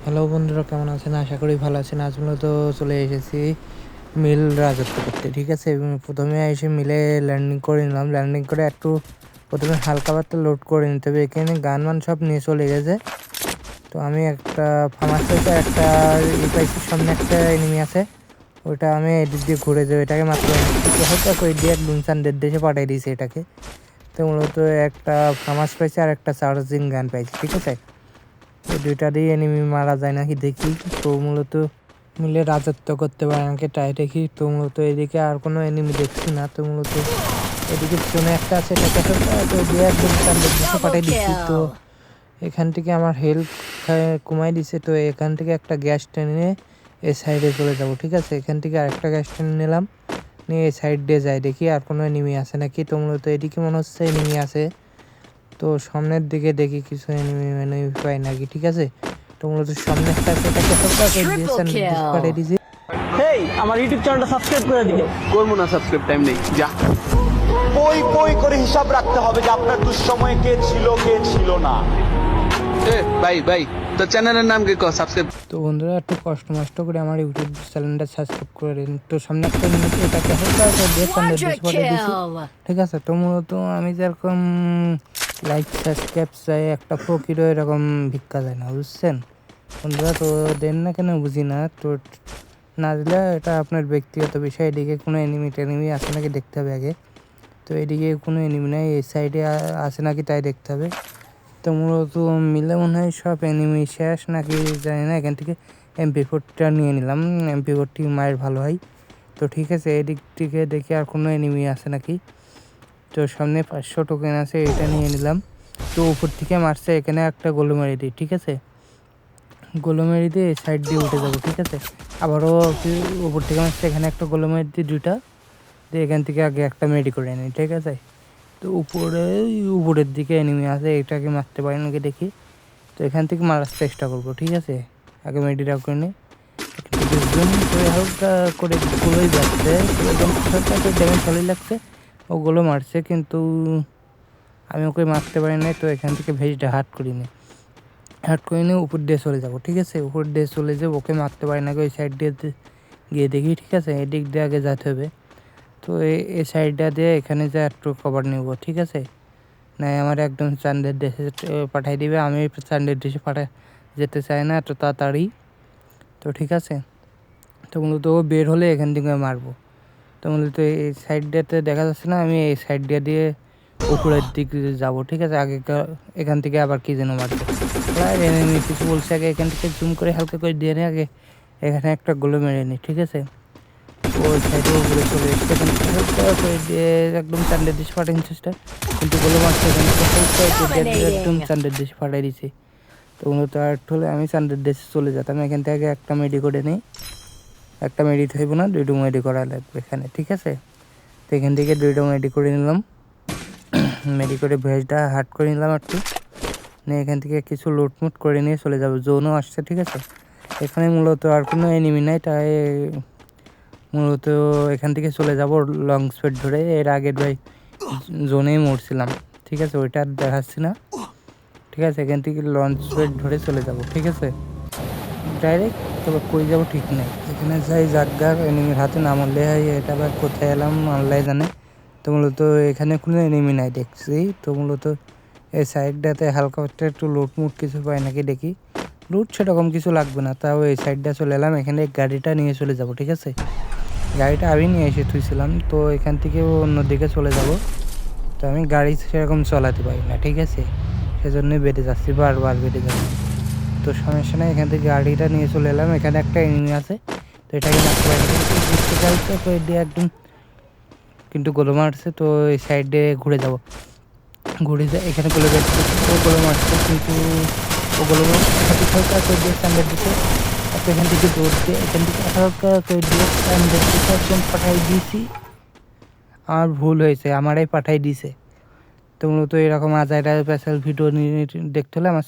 Hello বন্ধুরা, কেমন আছেন? আশা করি ভালো আছেন। আজ মূলত চলে এসেছি মিল রাজত্ব করতে, ঠিক আছে। এবং প্রথমে এসে মিলে ল্যান্ডিং করে নিলাম। ল্যান্ডিং করে একটু প্রথমে হালকা পাতলা লোড করে নিতে হবে। এখানে গান মান সব নিয়ে চলে গেছে। তো আমি একটা ফার্মাস পাইছি, একটা পাইছি, সামনে একটা এনিমি আছে, ওইটা আমি এদিক দিয়ে ঘুরে যাবো, এটাকে মাত্র হালকা করে দিয়ে একদম চান্দের দেশে পাঠিয়ে দিয়েছি এটাকে। তো মূলত একটা ফার্মাস পাইছি আর একটা চার্জিং গান পাইছি, ঠিক আছে। এই দুইটা দিয়ে এনিমি মারা যায় নাকি দেখি। তো মূলত মিলে রাজত্ব করতে পারে নাকি ট্রাই দেখি। তো মূলত এদিকে আর কোনো এনিমি দেখছি না। তো মূলত এদিকে পিছনে একটা আছে, এটাকে তো দিয়ে একদম চান্দের দিকে পাঠিয়ে দিচ্ছি। তো এখান থেকে আমার হেল্প কমাই দিছে। তো এখান থেকে একটা গ্যাস টেনে এই সাইডে চলে যাব, ঠিক আছে। এখান থেকে আরেকটা গ্যাস টেনে নিলাম, নিয়ে এই সাইড দিয়ে যাই, দেখি আর কোনো এনিমি আছে নাকি। তো মূলত এদিকে মনে হচ্ছে এনিমি আছে। তো সামনের দিকে দেখি কিছু এনিমি পাই নাকি, ঠিক আছে। তো মূলত সামনে একটা আছে, এটাকে হালকা করে দিয়েছেন, পাঠিয়ে দিয়েছি। হেই, আমার ইউটিউব চ্যানেলটা সাবস্ক্রাইব করে দিও। করবো না সাবস্ক্রাইব, টাইম নেই, যা। পই পই করে হিসাব রাখতে হবে যে আপনার দুঃসময়ে কে ছিল না। ভাই ভাই, তোর চ্যানেলের নাম কি? সাবস্ক্রাইব। তো বন্ধুরা, একটু কষ্ট মষ্ট করে আমার ইউটিউব চ্যানেলটা সাবস্ক্রাইব করে দিন। তো সামনে একটা নিচে এটাকে হালকা করে দিয়ে সামনে পাঠিয়ে দিয়েছি, ঠিক আছে। তো মূলত আমি যেরকম লাইক সাবস্ক্রাইব চাই, একটা ফকিরও এরকম ভিক্ষা যায় না, বুঝছেন বন্ধুরা। তো দেন না কেন বুঝি না। তো না দিলে এটা আপনার ব্যক্তিগত বিষয়। এদিকে কোনো এনিমি টেনিমি আছে নাকি দেখতে হবে আগে। তো এদিকে কোনো এনিমি নাই, এই সাইডে আছে নাকি তাই দেখতে হবে। তো মূলত মিলে মনে হয় সব এনিমি শেষ নাকি জানি না। এখান থেকে MP4টা নিয়ে নিলাম, MP4টি মায়ের ভালো হয়। তো ঠিক আছে, এদিক থেকে দেখি আর কোনো এনিমি আছে নাকি। তো সামনে 500 টোকেন আছে, এটা নিয়ে নিলাম। তো উপর থেকে মারছে, এখানে একটা গোলো মেরে দিই, ঠিক আছে। গোলো মেরে দিয়ে সাইড দিয়ে উঠে যাবো, ঠিক আছে। আবারও উপর থেকে মারছে, এখানে একটা গোলো মেরে দিই দুইটা দিয়ে, এখান থেকে আগে একটা মেডি করে নিই, ঠিক আছে। তো উপরের দিকে এনিমি আছে, এটাকে মারতে পারি নাকি দেখি। তো এখান থেকে মারার চেষ্টা করবো, ঠিক আছে। আগে মেডিটা করে নিই, জুম করে হালকা করে গুলোই যাচ্ছে, ড্যামেজ ভালোই লাগছে। ওগুলো মারছে কিন্তু আমি ওকে মারতে পারি নাই। তো এখান থেকে ভেজটা হার্ট করি নিই, উপর দিয়ে চলে যাবো, ঠিক আছে। উপর দিয়ে চলে যাবো, ওকে মারতে পারি না, ওই সাইড দিয়ে গিয়ে দেখি, ঠিক আছে। এদিক দিয়ে আগে যেতে হবে। তো এই সাইডটা দিয়ে এখানে যা একটু কভার নেব, ঠিক আছে। নাই আমার একদম চান্দের দেশে পাঠাই দিবে, আমি চান্দের দেশে যেতে চাই না এত তাড়াতাড়ি। তো ঠিক আছে, তো মূলত ও বের হলে এখান থেকে মারবো। তো মূলত এই সাইডটাতে দেখা যাচ্ছে না, আমি এই সাইড দিয়ে উপরের দিকে যাবো, ঠিক আছে। আগে এখান থেকে আবার কি যেন মারবে, এনিমি কিছু বলছে। আগে এখান থেকে জুম করে হালকা করে দিয়ে নিই, আগে এখানে একটা গোলো মেরে নিই, ঠিক আছে। ওই সাইডে উপরে চলে এসছে, এখান থেকে হালকা করে দিয়ে একদম চান্দের দেশে পাঠানোর চেষ্টা, কিন্তু গোলো মারছে, এখান থেকে হালকা করে দিয়ে একদম চান্দের দেশে পাঠিয়ে দিয়েছি। তো মূলত আর হলে আমি চান্দের দেশে চলে যেতাম। এখান থেকে একটা মেডি করে নিই, একটা মেডি থাকবো না, দুইটা মেডি করা লাগবে এখানে, ঠিক আছে। তো এখান থেকে দুইটা মেডি করে নিলাম, মেডি করে ভেজটা হার্ট করে নিলাম একটু নিয়ে, এখান থেকে কিছু লুটমুট করে নিয়ে চলে যাবো। জোনও আসছে, ঠিক আছে। এখানে মূলত আর কোনো এনিমি নাই, তাই মূলত এখান থেকে চলে যাব লং স্পিড ধরে। এর আগের ভাই জোনেই মরছিলাম, ঠিক আছে, ওইটা আর দেখাচ্ছি না, ঠিক আছে। এখান থেকে লঞ্চ স্পিড ধরে চলে যাব, ঠিক আছে, ডাইরেক্ট। তবে কই যাবো ঠিক নেই, এখানে যাই জাগা এনিমির হাতে না মরলে হয়। এটা আবার কোথায় এলাম আল্লাহ জানে। তো মূলত এখানে কোনো এনিমি নাই দেখছি। তো মূলত এই সাইডটাতে হালকা একটু লুটমুট কিছু পাই নাকি দেখি। লুট সেরকম কিছু লাগবে না, তাও এই সাইডটা চলে এলাম। এখানে গাড়িটা নিয়ে চলে যাব, ঠিক আছে। গাড়িটা আমি নিয়ে এসে থুইছিলাম, তো এখান থেকে অন্যদিকে চলে যাব। তো আমি গাড়ি সেরকম চালাতে পারি না, ঠিক আছে, সেজন্যই বেড়ে যাচ্ছি, বারবার বেড়ে যাচ্ছি। তো সমস্যা নেই, এখান থেকে গাড়িটা নিয়ে চলে এলাম। এখানে একটা এনিমি আছে, তো এটাকে মারতে পারি দিয়ে একদম, কিন্তু গোলো মারছে। তো এই সাইড দিয়ে ঘুরে যাব, ঘুরে যায় এখানে গোলো গোলো মারছে, কিন্তু ওগুলো হালকা করে দিয়ে স্ট্যান্ডার্ড দিতে। এখান থেকে দৌড় দিয়ে এখান থেকে হালকা করে দিয়ে স্ট্যান্ডার্ড দিতে একদম পাঠাই দিয়েছি। আমার ভুল হয়েছে, আমারাই পাঠাই দিয়েছে। তো মূলত এরকম আজাইরা স্পেশাল ভিডিও নিয়ে দেখতে হলে আমার